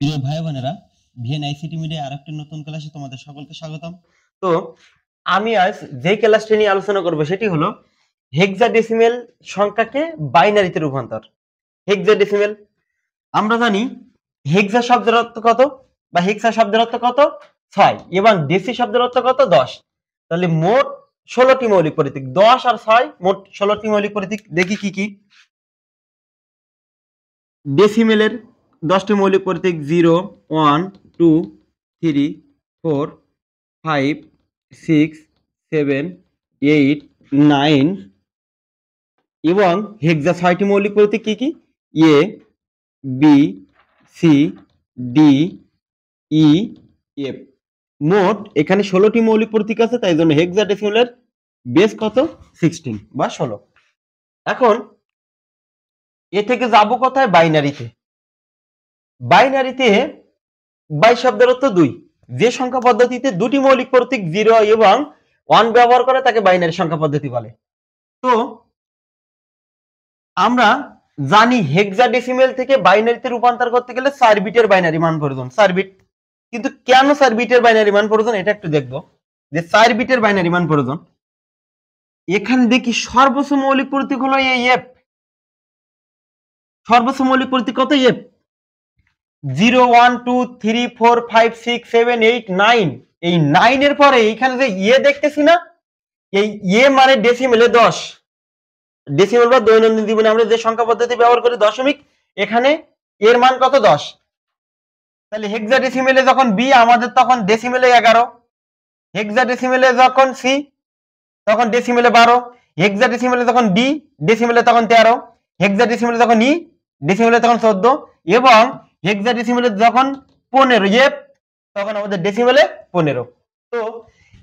প্রিয় ভাই বোনেরা, ভিএন আইসিটি মিডিয়া আরেকটি নতুন ক্লাসে তোমাদের সকলকে স্বাগতম। তো আমি আজ যে ক্লাসটি নিয়ে আলোচনা করব সেটি হলো হেক্সাডেসিমেল সংখ্যাকে বাইনারিতে রূপান্তর। হেক্সাডেসিমেল আমরা জানি হেক্সা শব্দের অর্থ কত বা হেক্সা শব্দের অর্থ কত 6 এবং ডেসি শব্দের অর্থ কত 10। তাহলে মোট 16টি মৌলিক প্রতীক, 10 আর 6 মোট 16টি মৌলিক প্রতীক। দেখি কি কি। ডেসিমেলের 10টি মৌলিক প্রতীক 0, 1, 2, 3, 4, 5, 6, 7, 8, 9 এবং হেক্সা 6টি মৌলিক প্রতীক কি কি? এ, B, C, D, E, F. মোট এখানে 16টি মৌলিক প্রতীক আছে, তাই জন্য হেক্সাডেসিমেলের বেস কত? 16 বা 16। এখন এ থেকে যাব কোথায়? বাইনারিতে। বাইনারিতে 22 শব্দের অর্থ 2। যে সংখ্যা পদ্ধতিতে দুটি মৌলিক প্রতীক 0 এবং 1 ব্যবহার করে তাকে বাইনারি সংখ্যা পদ্ধতি বলে। তো আমরা জানি হেক্সাডেসিমেল থেকে বাইনারিতে রূপান্তর করতে গেলে 4 বিটের বাইনারি মান প্রয়োজন। 4 বিট। কিন্তু কেন 4 বিটের বাইনারি মান প্রয়োজন এটা একটু দেখব, যে 4 বিটের বাইনারি মান প্রয়োজন। এখানে দেখি সর্বোচ্চ মৌলিক প্রতীক হলো এই এফ। সর্বোচ্চ মৌলিক প্রতীক কত? এফ। 0, 1, 2, 3, 4, 5, 6, 7, 8, 9। এই 9 এর পরে এইখানে যে ইয়ে দেখতেছি না, এই ইয়ে মানে ডেসিমেলে 10। ডেসিমেল বা দৈনন্দিন জীবনে আমরা যে সংখ্যা পদ্ধতি ব্যবহার করি দশমিক, এখানে এর মান কত? 10। তাহলে হেক্সাডেসিমেলে যখন বি আমাদের তখন ডেসিমেলে 11, হেক্সাডেসিমেলে যখন সি তখন ডেসিমেলে 12, হেক্সাডেসিমেলে যখন ডি ডেসিমেলে তখন 13, হেক্সাডেসিমেলে যখন ই ডেসিমেলে তখন 14 এবং হেক্সাডেসিমেলে যখন 15 এফ তখন আমাদের ডেসিমেলে 15। তো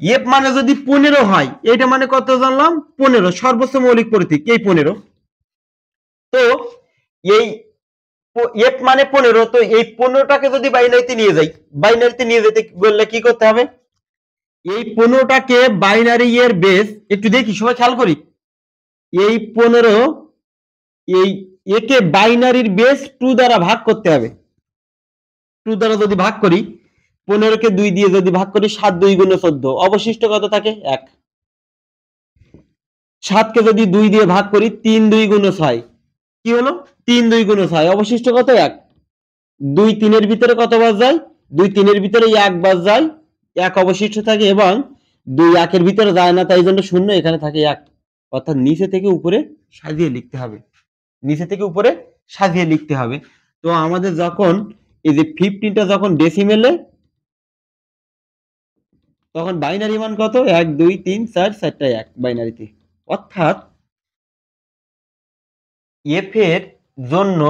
এফ মানে যদি 15 হয়, এটা মানে কত জানলাম? 15, সর্বোচ্চ মৌলিক প্রতীক এই 15। তো এই এফ মানে 15, তো এই 15টাকে যদি বাইনারিতে নিয়ে যাই, বাইনারিতে নিয়ে যেতে বললে কি করতে হবে? এই 15টাকে বাইনারি এর বেস একটু দেখি, সবাই খেয়াল করি। এই 15 এই একে বাইনারির বেস 2 দ্বারা ভাগ করতে হবে। 2 দ্বারা যদি ভাগ করি, 15কে 2 দিয়ে যদি ভাগ করি, 7 2 গুণ 14, অবশিষ্ট কত থাকে? 1। 7কে যদি 2 দিয়ে ভাগ করি, 3 2 গুণ 6, কি হলো? 3 2 গুণ 6, অবশিষ্ট কত? 1। 2 3 এর ভিতরে কত বাদ যায়? 2 3 এর ভিতরে 1 বাদ যায়, 1 অবশিষ্ট থাকে এবং 2 1 এর ভিতরে যায় না, তাই জন্য শূন্য, এখানে থাকে 1। অর্থাৎ নিচে থেকে উপরে সাজিয়ে লিখতে হবে, নিচে থেকে উপরে সাজিয়ে লিখতে হবে। তো আমাদের যখন এই যে 15টা যখন ডেসিমেলে, তখন বাইনারি মান কত? 1 2 3 4, 4টা 1 বাইনারিতে। অর্থাৎ এফ এর জন্য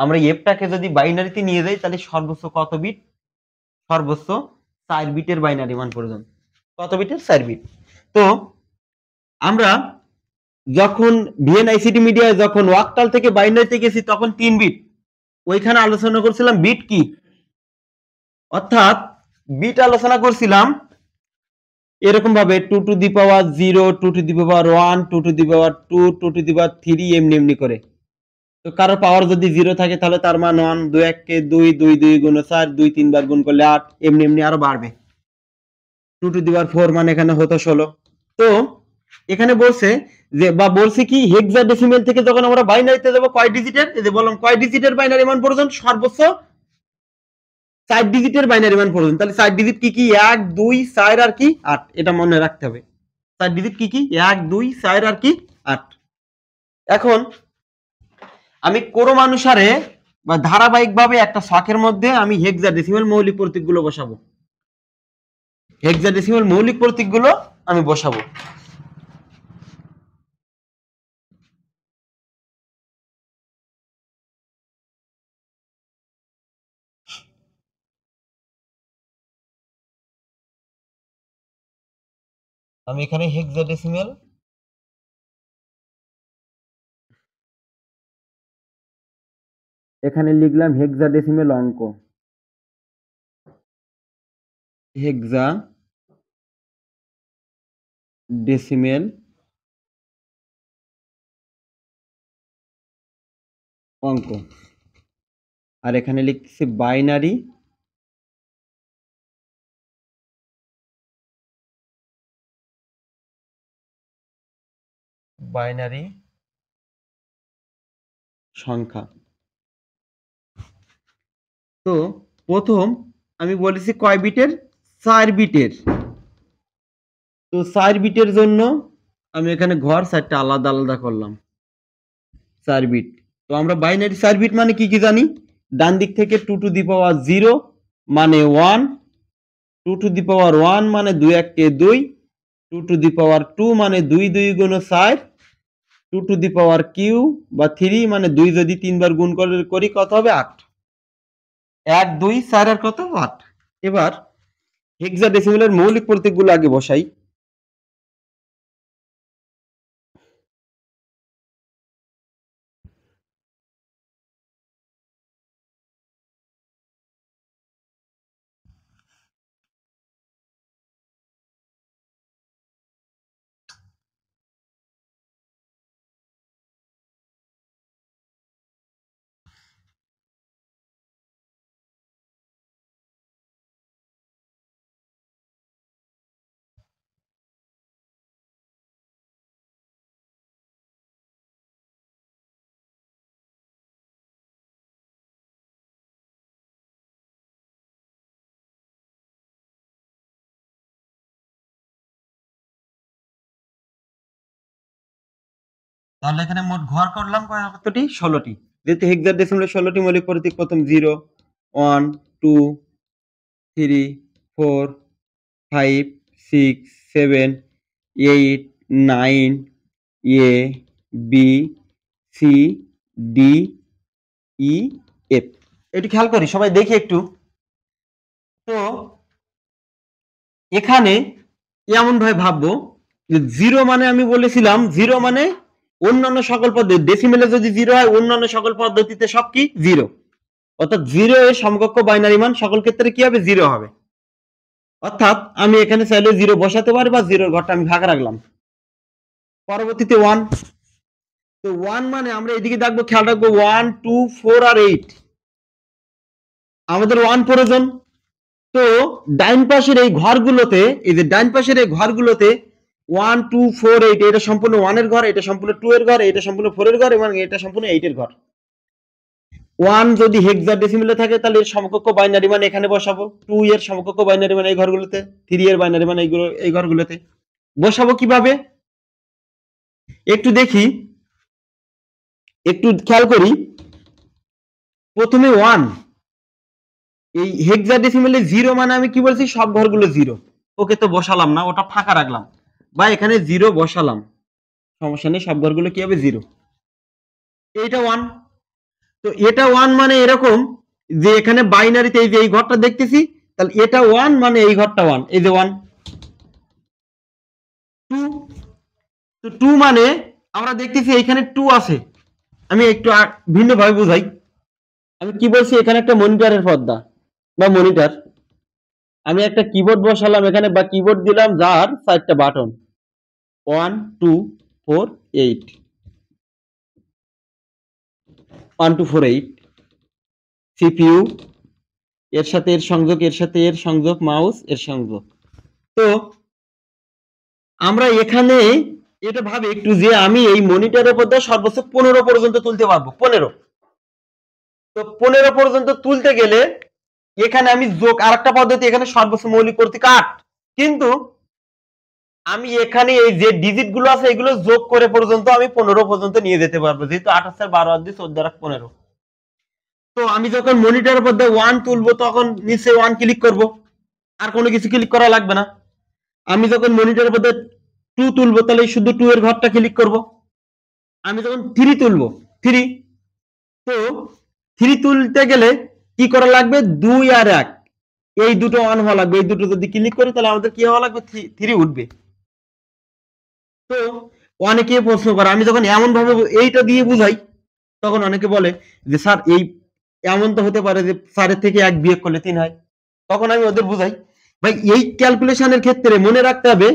আমরা এফটাকে যদি বাইনারিতে নিয়ে যাই, তাহলে সর্বোচ্চ কত বিট? সর্বোচ্চ 4 বিটের বাইনারি মান প্রয়োজন। কত বিটের? 4 বিট। তো আমরা যখন ভিএনআইসিটি মিডিয়ায় যখন ওয়াকটাল থেকে বাইনারিতে গেছি তখন 3 বিট। ওইখানে আলোচনা করছিলাম বিট কি, অর্থাৎ বিট আলোচনা করছিলাম এরকম ভাবে 2 to the power 0, 2 to the power 1, 2 to the power 2, 2 to the power 3, এমনি এমনি করে। তো কারো পাওয়ার যদি 0 থাকে তাহলে তার মান 1, 2 1 কে 2, 2 2 গুণ 4, 2 3 বার গুণ করলে 8, এমনি এমনি আরো বাড়বে। 2 টু দি পাওয়ার 4 মানে এখানে হতো 16। তো এখানে বলছে যে, বা বলছে কি, হেক্সাডেসিমেল থেকে যখন আমরা বাইনারিতে যাব কয় ডিজিটের? এই যে বললাম কয় ডিজিটের বাইনারি মান প্রয়োজন? সর্বোচ্চ 4 ডিজিটের বাইনারি মান প্রয়োজন। তাহলে 4 ডিজিট কি কি? 1 2 4 আর কি 8, এটা মনে রাখতে হবে। 4 ডিজিট কি কি? 1 2 4 আর কি 8। এখন আমি ক্রমানুসারে বা ধারাবাহিকভাবে একটা ছকের মধ্যে আমি হেক্সাডেসিমেল মৌলিক প্রতীকগুলো বসাবো। হেক্সাডেসিমেল মৌলিক প্রতীকগুলো আমি বসাবো। আমি এখানে হেক্সাডেসিমেল এখানে লিখলাম হেক্সাডেসিমেল অঙ্ক, হেক্সা ডেসিমেল অঙ্ক। আর এখানে লিখছি বাইনারি বাইনারি সংখ্যা। তো প্রথম আমি বলেছি কয় বিটের, 4 বিটের। তো 4 বিটের জন্য আমি এখানে ঘর 4টা আলাদা আলাদা করলাম, 4 বিট। তো আমরা বাইনারি 4 বিট মানে কি কি জানি? ডান দিক থেকে 2 টু দি পাওয়ার 0 মানে 1, 2 টু দি পাওয়ার 1 মানে 2 1 2, 2 টু দি পাওয়ার 2 মানে 2 2 গুণ 4, 2 টু দি পাওয়ার কিউ বা 3 মানে 2 যদি 3 বার গুণ করি কত হবে? 8। 1 2 4 আর কত? 8। এবার হেক্সাডেসিমেলের মৌলিক প্রতীকগুলো আগে বসাই। তাহলে এখানে মোট ঘর করলাম কতটি? 16টি। যেহেতু হেক্সাডেসিমেলের 16টি মৌলিক প্রতীক, প্রথম 0 1 2 3 4 5 6 7 8 9 A B C D E F. একটু খেয়াল করি, সবাই দেখি একটু। তো এখানে এমন ভাবে ভাববো যে 0 মানে আমি বলেছিলাম 0 মানে অন্যান্য সকল পদ্ধতি, ডেসিমেলে যদি 0 হয় অন্যান্য সকল পদ্ধতিতে সব কি 0, অর্থাৎ 0 এর সমকক্ষ বাইনারি মান সকল ক্ষেত্রে কি হবে? 0 হবে। অর্থাৎ আমি এখানে চাইলে 0 বসাতে পারি বা 0 এর ঘরটা আমি ফাঁকা রাখলাম। পরবর্তীতে 1। তো 1 মানে আমরা এদিকে দেখবো, খেয়াল রাখবো 1 2 4 আর 8 আমাদের 1 প্রয়োজন। তো ডাইন পাশের এই ঘরগুলোতে, এই যে ডাইন পাশের এই ঘরগুলোতে 1 2 4 8 এটা সম্পূর্ণ 1 এর ঘর, এটা সম্পূর্ণ 2 এর ঘর, এটা সম্পূর্ণ 4 এর ঘর এবং এটা সম্পূর্ণ 8 এর ঘর। 1 যদি হেক্সাডেসিমেলে থাকে তাহলে এর সমকক্ষ বাইনারি মান এখানে বসাবো, 2 এর সমকক্ষ বাইনারি মান এই ঘরগুলোতে, 3 এর বাইনারি মান এই ঘরগুলোতে বসাবো। কিভাবে একটু দেখি, একটু খেয়াল করি। প্রথমে 1, এই হেক্সাডেসিমেলে 0 মানে আমি কি বলছি? সব ঘরগুলো 0। ওকে, তো বসালাম না, ওটা ফাঁকা রাখলাম বা এখানে 0 বসালাম, সমস্যা নেই, সব ঘরগুলো কি হবে? 0। এইটা 1। তো এটা 1 মানে এরকম যে এখানে বাইনারিতে এই যে এই ঘরটা দেখতেছি, তাহলে এটা 1 মানে এই ঘরটা 1, এই যে 1 2। তো 2 মানে আমরা দেখতেছি এখানে 2 আছে। আমি একটু ভিন্নভাবে বুঝাই। আমি কি বলছি? এখানে একটা মনিটরের পর্দা বা মনিটর, আমি একটা কিবোর্ড বসালাম এখানে বা কিবোর্ড দিলাম যার 4টা বাটন 1 2 4 8, 1 2 4 8, সিপিইউ এর সাথে এর সংযোগ, এর সাথে এর সংযোগ, মাউস এর সংযোগ। তো আমরা এখানে এটা ভাবে একটু যে আমি এই মনিটরের পর্দা সর্বোচ্চ 15 পর্যন্ত তুলতে পারবো, 15। তো 15 পর্যন্ত তুলতে গেলে এখানে আমি যোগ আরেকটা পদ্ধতি, এখানে সর্বোচ্চ মৌলিক প্রতীক 8, কিন্তু আমি এখানে এই যে ডিজিট গুলো আছে এগুলো যোগ করে পর্যন্ত আমি 15 পর্যন্ত নিয়ে যেতে পারবো, যেহেতু 8 4 12 আর 2 14 আর 15। তো আমি যখন মনিটরের মধ্যে 1 তুলবো তখন নিচে 1 ক্লিক করব, আর কোনো কিছু ক্লিক করা লাগবে না। আমি যখন মনিটরের মধ্যে 2 তুলবো তাহলে শুধু 2 এর ঘরটা ক্লিক করব। আমি যখন 3 তুলবো 3, তো 3 তুলতে গেলে কি করা লাগবে? 2 আর 1 এই দুটো অন হওয়া লাগবে। এই দুটো যদি ক্লিক করি তাহলে আমাদের কি হওয়া লাগবে? 3 উঠবে। তো অনেকে প্রশ্ন করে, আমি যখন এমন ভাবে এইটা দিয়ে বুঝাই তখন অনেকে বলে যে স্যার এই এমন তো হতে পারে যে 4 থেকে 1 বিয়োগ করলে 3 হয়। তখন আমি ওদের বুঝাই, ভাই এই ক্যালকুলেশনের ক্ষেত্রে মনে রাখতে হবে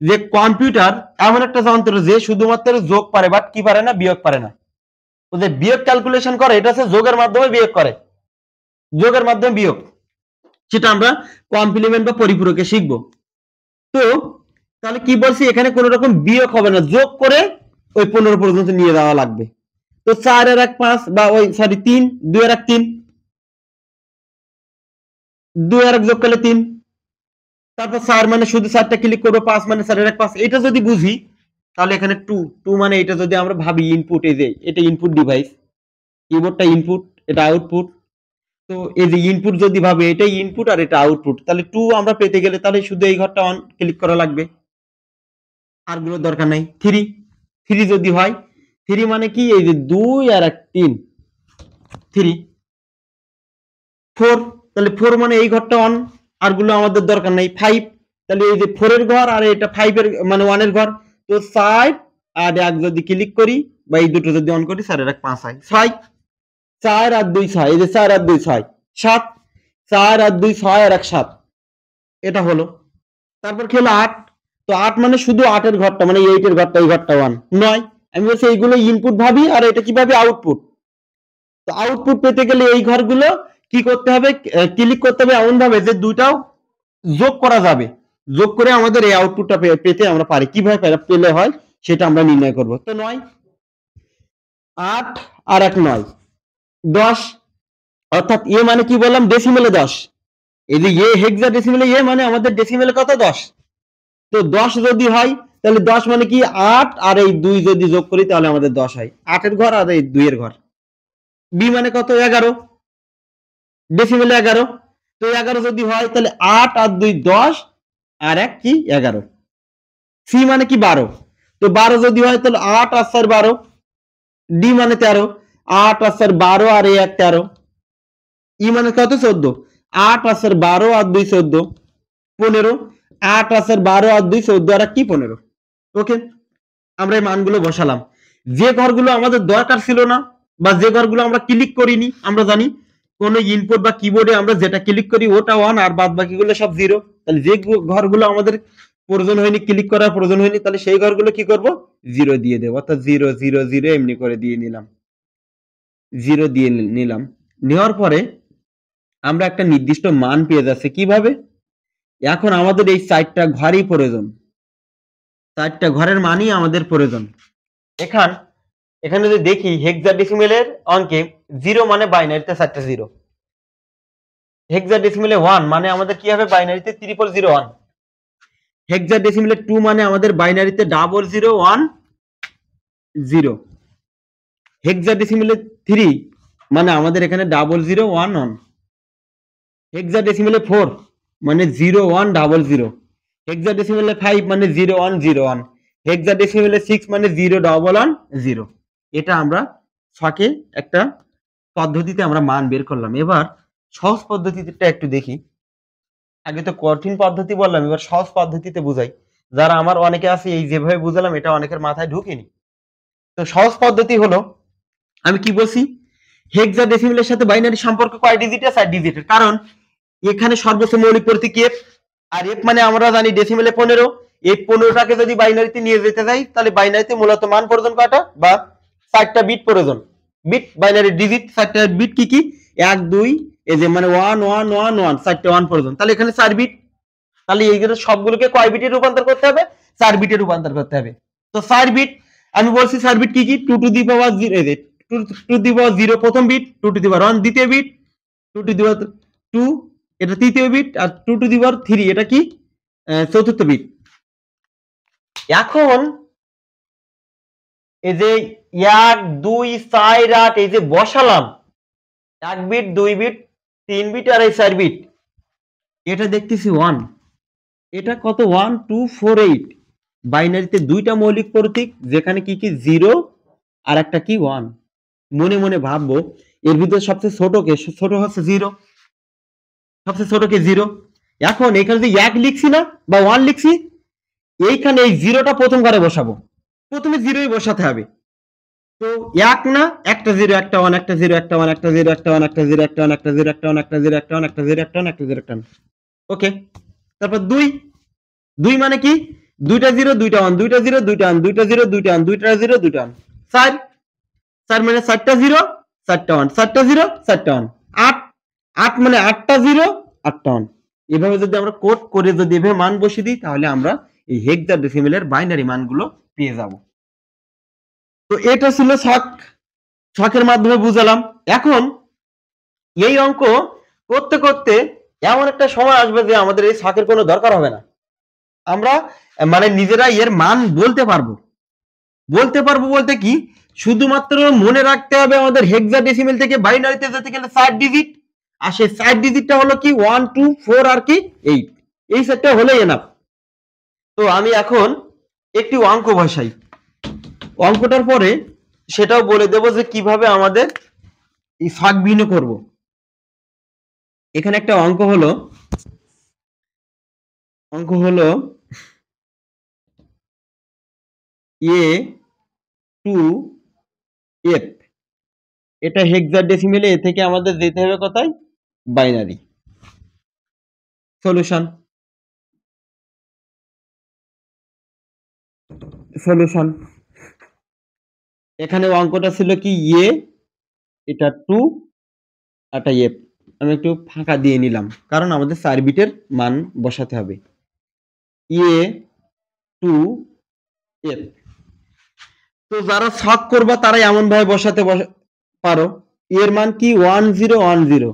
যে কম্পিউটার এমন একটা যন্ত্র যে শুধুমাত্র যোগ পারে, বাট কি পারে না? বিয়োগ পারে না। ও যে বিয়োগ ক্যালকুলেশন করে এটা হচ্ছে যোগের মাধ্যমে বিয়োগ করে, যোগের মাধ্যমে বিয়োগ, সেটা আমরা কমপ্লিমেন্ট বা পরিপূরকে শিখবো। তো তাহলে কি বলছি? এখানে কোন রকম বিয়োগ হবে না, যোগ করে ওই 15 পর্যন্ত নিয়ে যাওয়া লাগবে। তো 4 আর 1 5 বা ওই সরি 3, 2 আর 1 3, 2 আর 1 যোগ করলে 3, তারপর 4 মানে শুধু 4টা ক্লিক করবো, 5 মানে 4 আর 1 5। এটা যদি বুঝি তাহলে এখানে 2 মানে এটা যদি আমরা ভাবি ইনপুট, এই যে এটা ইনপুট ডিভাইস, কিবোর্ডটা ইনপুট, এটা আউটপুট। তো এই যে ইনপুট যদি ভাবে এটাই ইনপুট আর এটা আউটপুট, তাহলে 2 আমরা পেতে গেলে তাহলে শুধু এই ঘরটা অন ক্লিক করা লাগবে, আর গুলোর দরকার নাই। 3 যদি হয়, 3 মানে কি এই যে 2 আর 1 3, 3 4, তাহলে 4 মানে এই ঘরটা অন, আর গুলো আমাদের দরকার নাই। 5, তাহলে এই যে 4 এর ঘর আর এটা 5 এর মানে 1 এর ঘর। তো 4 আর 1 যদি ক্লিক করি বা এই দুটো যদি অন করি, 4 আর 1 5 হয় 6, 4 আর 2 6, এই যে 4 আর 2 6 7, 4 আর 2 6 আর 1 7, এটা হলো। তারপর কি হলো 8, তো 8 মানে শুধু 8 এর ঘরটা মানে 8 এর ঘরটা, এই ঘরটা 1 9। আমি বলছি এইগুলো ইনপুট ভাবি আর এটা কিভাবে আউটপুট। তো আউটপুট পেতে গেলে এই ঘরগুলো কি করতে হবে, ক্লিক করতে হবে এমন ভাবে যে দুইটাও যোগ করা যাবে, যোগ করে আমাদের এই আউটপুটটা পেতে আমরা পারি। কিভাবে পেলে হয় সেটা আমরা নির্ণয় করব। তো 9 8 আর 1 9 10, অর্থাৎ এ মানে কি বললাম ডেসিমেলে 10। এই যে এ হেক্সাডেসিমেলে এ মানে আমাদের ডেসিমেলে কত 10। তো 10 যদি হয় তাহলে 10 মানে কি 8 আর এই 2 যদি যোগ করি তাহলে আমাদের 10 হয়। 8 এর ঘর আর এই 2 এর ঘর। বি মানে কত 11, ডেসিমেলে 11। তো 11 যদি হয় তাহলে 8 আর 2 10 আর 1 কি 11। সি মানে কি 12, তো 12 যদি হয় তাহলে 8 আর 4 12। ডি মানে 13, 8 আর 4 12 আর 1 13। ই মানে কত 14, 8 আর 4 12 আর 2 14, 15। 8 আর 4 12 আর 2 14 আর 1 কি 15। ওকে, আমরা এই মানগুলো বসালাম। যে ঘরগুলো আমাদের দরকার ছিল না বা যে ঘরগুলো আমরা ক্লিক করিনি, আমরা জানি কোন ইনপুট বা কিবোর্ডে আমরা যেটা ক্লিক করি ওটা 1 আর বাদ বাকিগুলো সব 0। তাহলে যে ঘরগুলো আমাদের প্রয়োজন হয়নি, ক্লিক করার প্রয়োজন হয়নি, তাহলে সেই ঘরগুলো কি করব 0 দিয়ে দেব, অর্থাৎ 0 0 0 এমনি করে দিয়ে নিলাম, 0 দিয়ে নিলাম। নেওয়ার পরে আমরা একটা নির্দিষ্ট মান পেয়ে যাচ্ছে কিভাবে, এখন আমাদের এই 4টা ঘরই প্রয়োজন, 4টা ঘরের মানই আমাদের প্রয়োজন। এখানে যদি দেখি হেক্সাডেসিমেলের অঙ্কে 0 মানে বাইনারিতে 4টা 0, হেক্সাডেসিমেলে 1 মানে আমাদের কি হবে বাইনারিতে 0001, হেক্সাডেসিমেলে 2 মানে আমাদের বাইনারিতে 0010, হেক্সাডেসিমেলে 3 মানে আমাদের এখানে 0011, হেক্সাডেসিমেলে 4 মানে 0100, হেক্সাডেসিমেলে 5 মানে 0101, হেক্সাডেসিমেলে 6 মানে 0110। এটা আমরা ছকে একটা পদ্ধতিতে আমরা মান বের করলাম। এবার সহজ পদ্ধতিটা একটু দেখি। আগে তো কঠিন পদ্ধতি বললাম, এবার সহজ পদ্ধতিতে বুঝাই। যারা আমার অনেকে আছে এই যেভাবে বুঝালাম এটা অনেকের মাথায় ঢুকেনি। তো সহজ পদ্ধতি হলো, আমি কি বলছি হেক্সাডেসিমেলের সাথে বাইনারি সম্পর্ক কয় ডিজিটের 4 ডিজিটের, কারণ এখানে সর্বোচ্চ মৌলিক প্রতীক এফ, আর এফ মানে আমরা জানি ডেসিমেলে 15। এই 15টাকে যদি বাইনারিতে নিয়ে যেতে যাই তাহলে বাইনারিতে মূলত মান প্রয়োজন কয়টা বা 4টা বিট প্রয়োজন। বিট বাইনারি ডিজিট 4টা বিট কি কি 1 2, এই যে মানে 1 1 1 1 4টা 1 প্রয়োজন, তাহলে এখানে 4 বিট। তাহলে এইগুলো সবগুলোকে কয় বিটে রূপান্তর করতে হবে 4 বিটে রূপান্তর করতে হবে। তো 4 বিট আমি বলছি 4 বিট কি কি 2 টু দি পাওয়ার 0, এই যে 2 টু দি পাওয়ার 0 প্রথম বিট, 2 টু দি পাওয়ার 1 দ্বিতীয় বিট, 2 টু দি পাওয়ার 2 এটা তৃতীয় bit, R 2 to the power 3 এটা কি চতুর্থ বিট। এখন এই যে 1 2 4 8 এই যে বসালাম 1 বিট 2 বিট 3 বিট আর এই 4 বিট, এটা দেখতেছি 1, এটা কত 1 2 4 8। বাইনারিতে দুইটা মৌলিক প্রতীক যেখানে কি কি 0 আর একটা কি 1। মনে মনে ভাববো এর ভিতরে সবচেয়ে ছোট কে, ছোট হচ্ছে 0, সবচেয়ে ছোট কে 0। এখন এখানে যে 1 লিখছি না বা 1 লিখছি, এইখানে এই 0টা প্রথম ঘরে বসাবো, প্রথমে 0ই বসাতে হবে। তো 1 না একটা 0 একটা 1 একটা 0 একটা 1 একটা 0 একটা 1 একটা 0 একটা 1 একটা 0 একটা 1 একটা 0 একটা 1 একটা 0 একটা 1 একটা 0 একটা 1। ওকে, তারপর 2 2 মানে কি দুইটা 0 দুইটা 1, দুইটা 0 দুইটা 1, দুইটা 0 দুইটা 1, দুইটা 0 দুইটা 1। 4 4 মানে 4টা 0 4টা 1, 4টা 0 4টা 1। 8 8 মানে 8টা 0 8টা 1। এভাবে যদি আমরা কোড করে যদি এভাবে মান বসিয়ে দিই তাহলে আমরা এই হেক্সাডেসিমেলের বাইনারি মানগুলো পেয়ে যাব। তো এটা ছিল ছকের মাধ্যমে বুঝালাম। এখন এই অঙ্ক করতে করতে এমন একটা সময় আসবে যে আমাদের এই ছকের কোনো দরকার হবে না, আমরা মানে নিজেরা এর মান বলতে পারবো। বলতে কি, শুধুমাত্র মনে রাখতে হবে আমাদের হেক্সাডেসিমেল থেকে বাইনারিতে যেতে গেলে 4 ডিজিট, আর সেই 4 ডিজিটটা হলো কি 1 2 4 আর কি 8, এই সেটটা হলেই এনাফ। তো আমি এখন একটি অঙ্ক বসাই, অঙ্কটার পরে সেটাও বলে দেব যে কিভাবে আমাদের এই ছক ভিন্ন করব। এখানে একটা অঙ্ক হলো A2F, এটা হেক্সাডেসিমেলে, এ থেকে আমাদের যেতে হবে কোথায়, বাইনারি। সলিউশন এখানে অঙ্কটা ছিল কি এ, এটা 2, এটা এফ। আমি একটু ফাঁকা দিয়ে নিলাম কারণ আমাদের 4 বিটের মান বসাতে হবে। A2F, তো যারা ছক করবা তারা এমন ভাবে বসাতে পারো, এর মান কি 1 0 1 0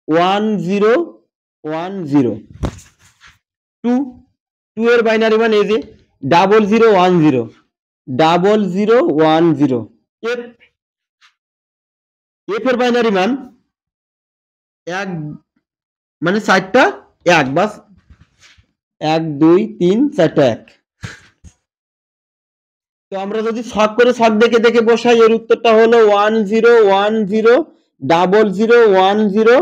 1 0 1 0, 2 এর বাইনারি মান এই যে 0 0 1 0 0 0 1 0। এফ এর বাইনারি মান 1, মানে 4টা 1, বাস 1 2 3 4টা 1। তো আমরা যদি ছক করে ছক দেখে দেখে বসাই, এর উত্তরটা হলো 1 0 1 0 0 0 1 0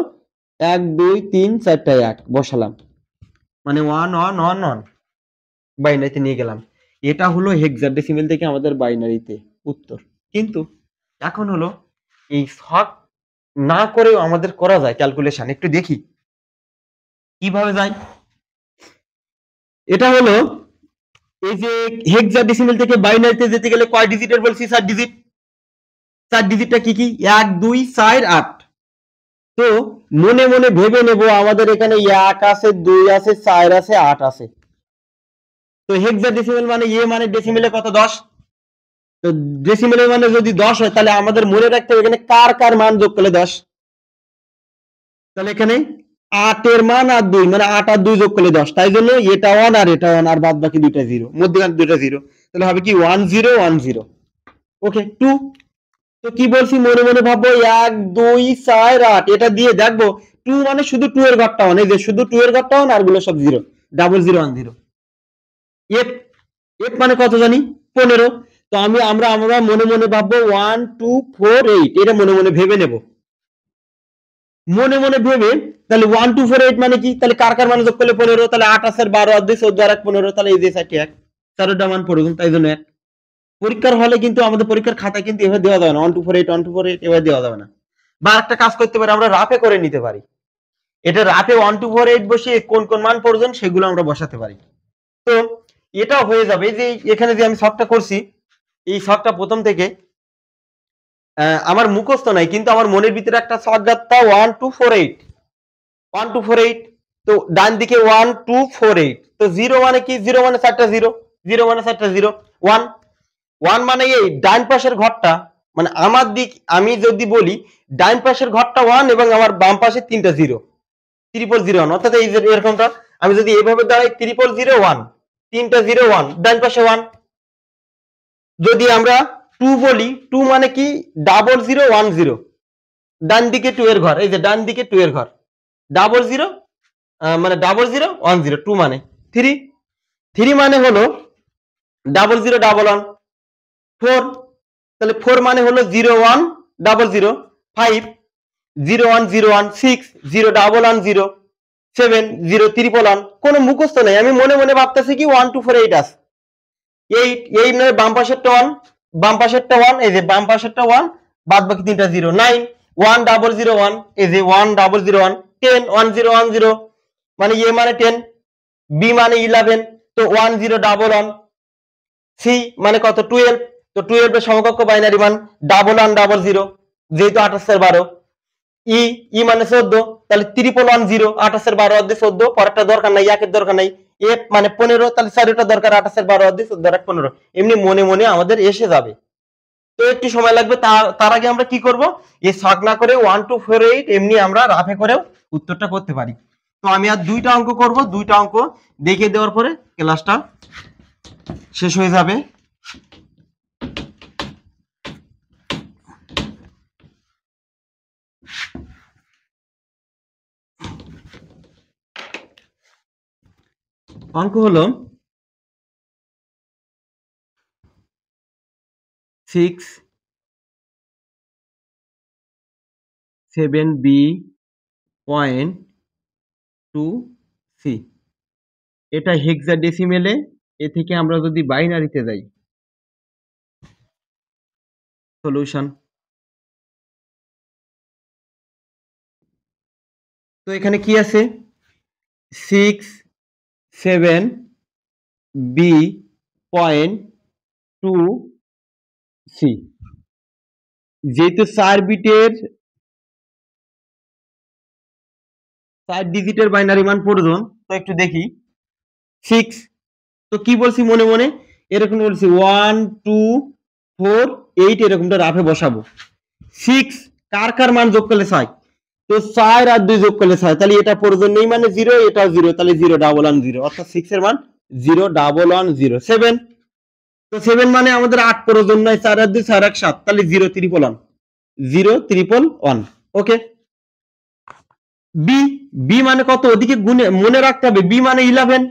1 2 3 4টা 1 বসালাম, মানে 1 1 1 1 বাইনারিতে নিয়ে গেলাম। এটা হলো হেক্সাডেসিমেল থেকে আমাদের বাইনারিতে উত্তর। কিন্তু এখন হলো এই ছক না করেও আমাদের করা যায় ক্যালকুলেশন, একটু দেখি কিভাবে যায়। এটা হলো এই যে হেক্সাডেসিমেল থেকে বাইনারিতে যেতে গেলে কয় ডিজিটের বলছি, 4 ডিজিট। 4 ডিজিটটা কি কি, 1 2 4 8। তো মনে মনে ভেবে নেব আমাদের এখানে 1 আছে 2 আছে 4 আছে 8 আছে। তো হেক্সাডেসিমেল মানে মানে ডেসিমেলে কত, 10। তো ডেসিমেলের মানে যদি 10 হয় তাহলে আমাদের মনে রাখতে হবে এখানে কার কার মান যোগ করলে 10। তাহলে এখানে 8 এর মান আর 2, মানে 8 আর 2 যোগ করলে 10, তাই জন্য এটা 1 আর এটা 1 আর বাদ বাকি দুইটা 0, মধ্যখানে দুইটা 0, তাহলে হবে কি 1 0 1 0। ওকে 2, তো কি বলছি মনে মনে ভাববো 1 2 4 8, এটা দিয়ে দেখবো 2 মানে শুধু 2 এর ঘরটা 1, এই যে শুধু 2 এর ঘরটা 1 আর গুলো সব 0, 0 0 1 0। এফ মানে কত জানি, 15। তো আমরা মনে মনে ভাববো 1 2 4 8, এটা মনে মনে ভেবে নেব। মনে মনে ভেবে তাহলে 1 2 4 8 মানে কি, তাহলে কার কার মান যোগ করলে 15, তাহলে 8 আছে 12 আর 2 14 আর 1 15, তাহলে এই যে 4টি 1, চারটা মান পড়ে তাই জন্য 1। পরীক্ষার হলে কিন্তু আমাদের পরীক্ষার খাতায় কিন্তু এভাবে দেওয়া যাবে না, 1 2 4 8 1 2 4 8 এভাবে দেওয়া যাবে না। বা একটা কাজ করতে পারি, আমরা রাফে করে নিতে পারি, এটা রাফে 1 2 4 8 বসিয়ে কোন কোন মান প্রয়োজন সেগুলো আমরা বসাতে পারি। তো এটা হয়ে যাবে যে এখানে যে আমি ছকটা করছি, এই ছকটা প্রথম থেকে আমার মুখস্থ নাই, কিন্তু আমার মনের ভিতরে একটা ছক গাত্তা 1 2 4 8 1 2 4 8। তো ডান দিকে 1 2 4 8, তো 0 মানে কি, 0 মানে 4টা 0, 0 মানে 4টা 0, 1 1 মানে এই ডান পাশের ঘরটা, মানে আমার দিক আমি যদি বলি ডান পাশের ঘরটা 1 এবং আমার বাম পাশে 3টা 0, 0 1, অর্থাৎ এই যে এরকমটা আমি যদি এইভাবে দাঁড়াই 0 0 1, 3টা 0 1, ডান পাশে 1। যদি আমরা 2 বলি, 2 মানে কি 0 0 1 0, ডান দিকে 2 এর ঘর, এই যে ডান দিকে 2 এর ঘর, 0 0 মানে 0 0 1 0, 2 মানে 3 মানে হলো 0 0 1 1, 4, তাহলে 4 মানে হলো 0 1 0 0, 5 0 1 0 1, 6 0 1 1 0, 7 0 3 1। কোনো মুখস্থ নাই, আমি মনে মনে ভাবতেছি কি 1 2 4 8 আছে, 8 এই মানে বাম পাশেরটা 1, বাম পাশেরটা 1, এই যে বাম পাশেরটা 1, বাদ বাকি 3টা 0, 9 1 0 0 1, এই যে 1 0 0 1, 10 1 0 1 0, মানে এ মানে 10, বি মানে 11, তো 1 0 1 1, সি মানে কত 12, তো 12 এর সমকক্ষ বাইনারি মান 1 1 0 0, যেহেতু 28 এর 12, ই মানে 14, তাহলে 1 1 0, 28 এর 12 অর্ধে 14, পরেরটা দরকার নাই, একের দরকার নাই। এফ মানে 15, তাহলে 4টা দরকার, 28 এর 12 অর্ধে 14 আর 15, এমনি মনে মনে আমাদের এসে যাবে। তো একটু সময় লাগবে। তার আগে আমরা কি করব, এই শর্ট না করে 1248 এমনি আমরা রাফে করেও উত্তরটা করতে পারি। তো আমি আর দুইটা অঙ্ক করব, দুইটা অঙ্ক দেখিয়ে দেওয়ার পরে ক্লাসটা শেষ হয়ে যাবে। অঙ্ক হলো 6 7b.2c। এটা হেক্সাডেসিমেলে, এ থেকে আমরা যদি বাইনারিতে যাই, সলিউশন। তো এখানে কি আছে, 6 7b.2c। যেহেতু 4 ডিজিটের বাইনারি মান প্রয়োজন, তো একটু দেখি। 6, তো কি বলছি মনে মনে, এরকম বলছি 1 2 4 8, এরকমটা রাফে বসাবো। 6 কার কার মান যোগ করলে 6, তো 4 আর 2 যোগ করলে 6, তাহলে এটা প্রয়োজন নেই মানে 0, এটাও 0, তাহলে 0 1 1 0, অর্থাৎ 6 এর মান 0 1 1 0। 7, তো 7 মানে আমাদের 8 প্রয়োজন নাই, 4 আর 2 4 1 7, তাহলে 0 1 1 ওকে। বি, বি মানে কত, ওদিকে গুণে মনে রাখতে হবে। বি মানে 11,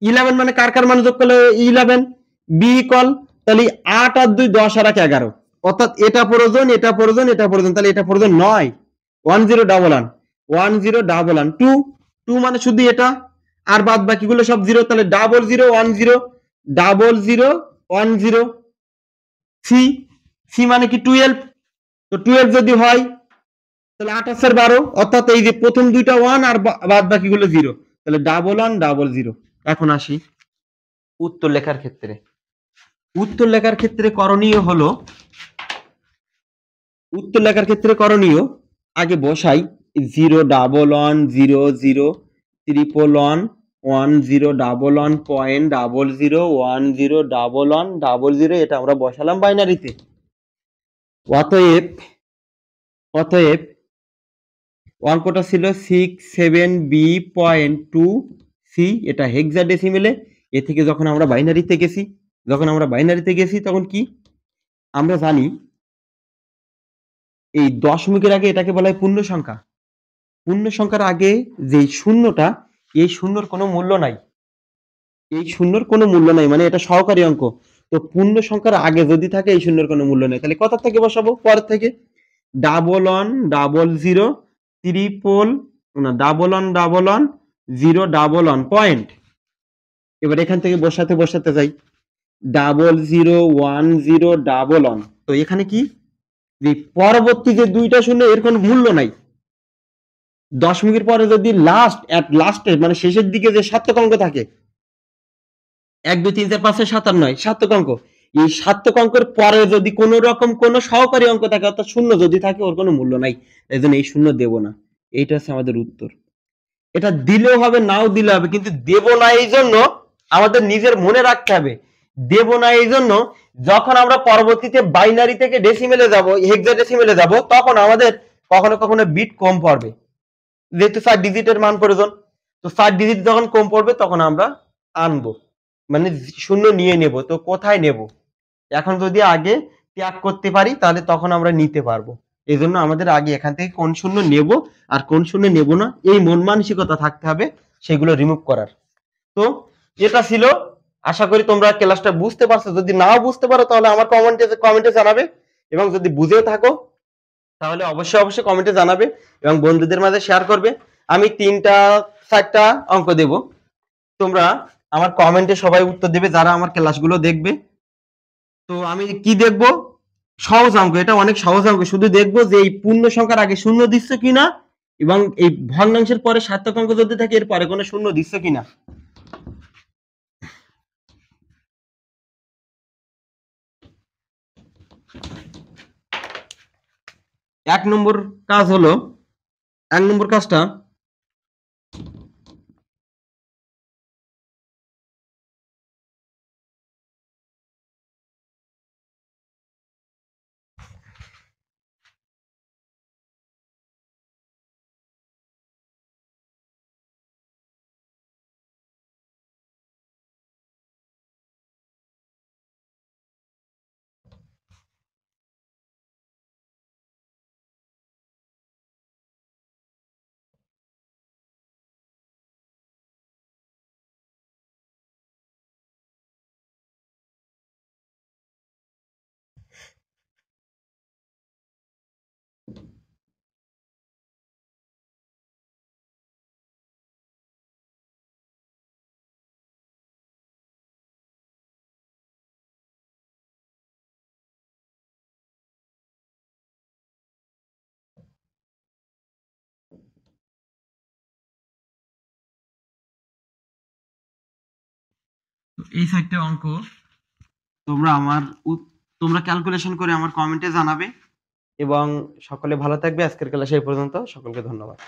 11 মানে কার কার মান যোগ করলে 11, বি ইকুয়াল, তাহলে 8 আর 2 10 আর 1 11, অর্থাৎ এটা প্রয়োজন, এটা প্রয়োজন, এটা প্রয়োজন, তাহলে এটা প্রয়োজন 9, 1011 2, 2 মানে শুধু এটা, আর বাদ বাকিগুলো সব 0, তাহলে 0010 সি, সি মানে কি 12, তো 12 যদি হয় তাহলে 8 আর 12, অর্থাৎ এই যে প্রথম দুইটা 1 আর বাদ বাকিগুলো 0, তাহলে 1100। এখন আসি উত্তর লেখার ক্ষেত্রে। উত্তর লেখার ক্ষেত্রে করণীয় হলো, উত্তর লেখার ক্ষেত্রে করণীয় আগে বসাই 01100111011.001000, এটা আমরা বসালাম বাইনারিতে। অতএব অতএব অঙ্কটা ছিল 6 7b.2c, এটা হেক্সাডেসিমেলে। এ থেকে যখন আমরা বাইনারিতে গেছি, তখন কি আমরা জানি, এই দশমিকের আগে এটাকে বলা হয় পূর্ণ সংখ্যা। পূর্ণ সংখ্যার আগে যেই শূন্যটা, এই শূন্যর কোনো মূল্য নাই, মানে এটা সহকারী অঙ্ক। তো পূর্ণ সংখ্যার আগে যদি থাকে এই শূন্যের কোনো মূল্য নেই, তাহলে কত থেকে বসাবো, পরের থেকে 1100 পয়েন্ট। এবার এখান থেকে বসাতে যাই 001011, তো এখানে কি, যে পরবর্তী যে দুইটা শূন্য এর কোনো মূল্য নাই। দশমিকের পরে যদি লাস্টে মানে শেষের দিকে যে সার্থক অঙ্ক থাকে, 1 2 3 4 5 6 7 8 9 সার্থক অঙ্ক, এই সার্থক অঙ্কের পরে যদি কোন রকম কোন সহকারী অঙ্ক থাকে, অর্থাৎ শূন্য যদি থাকে, ওর কোনো মূল্য নাই, এই জন্য এই শূন্য দেব না। এইটা হচ্ছে আমাদের উত্তর। এটা দিলেও হবে, নাও দিলে হবে, কিন্তু দেব না এই জন্য আমাদের নিজের মনে রাখতে হবে। দেব না এই জন্য যখন আমরা পরবর্তীতে বাইনারি থেকে ডেসিমেলে যাব, হেক্সাডেসিমেলে যাব, তখন আমাদের কখনো কখনো বিট কম পড়বে, যেহেতু 4 ডিজিটের মান প্রয়োজন। তো 4 ডিজিট যখন কম পড়বে তখন আমরা আনবো, মানে শূন্য নিয়ে নেব। তো কোথায় নেব, এখন যদি আগে ত্যাগ করতে পারি তাহলে তখন আমরা নিতে পারবো। এই জন্য আমাদের আগে এখান থেকে কোন শূন্য নেব আর কোন শূন্য নেব না, এই মন মানসিকতা থাকতে হবে সেগুলো রিমুভ করার। তো এটা ছিল, আশা করি তোমরা ক্লাসটা বুঝতে পারছো। যদি নাও বুঝতে পারো তাহলে আমার কমেন্টে জানাবে, এবং যদি বুঝেও থাকো তাহলে অবশ্যই কমেন্টে জানাবে এবং বন্ধুদের মাঝে শেয়ার করবে। আমি 3টা 4টা অঙ্ক দেব, তোমরা আমার কমেন্টে সবাই উত্তর দেবে যারা আমার ক্লাসগুলো দেখবে। তো আমি কি দেখব, সহজ অঙ্ক, এটা অনেক সহজ অঙ্ক, শুধু দেখবো যে এই পূর্ণ সংখ্যার আগে শূন্য দিচ্ছে কিনা, এবং এই ভগ্নাংশের পরে সার্থক অঙ্ক যদি থাকে এর পরে কোনো শূন্য দিচ্ছে কিনা। 1 নম্বর কাজ হলো, 1 নম্বর কাজটা এই সাইডটা অঙ্ক তোমরা ক্যালকুলেশন করে আমার কমেন্টে জানাবে এবং সকলে ভালো থাকবে। আজকের ক্লাস এই পর্যন্ত। সকলকে ধন্যবাদ।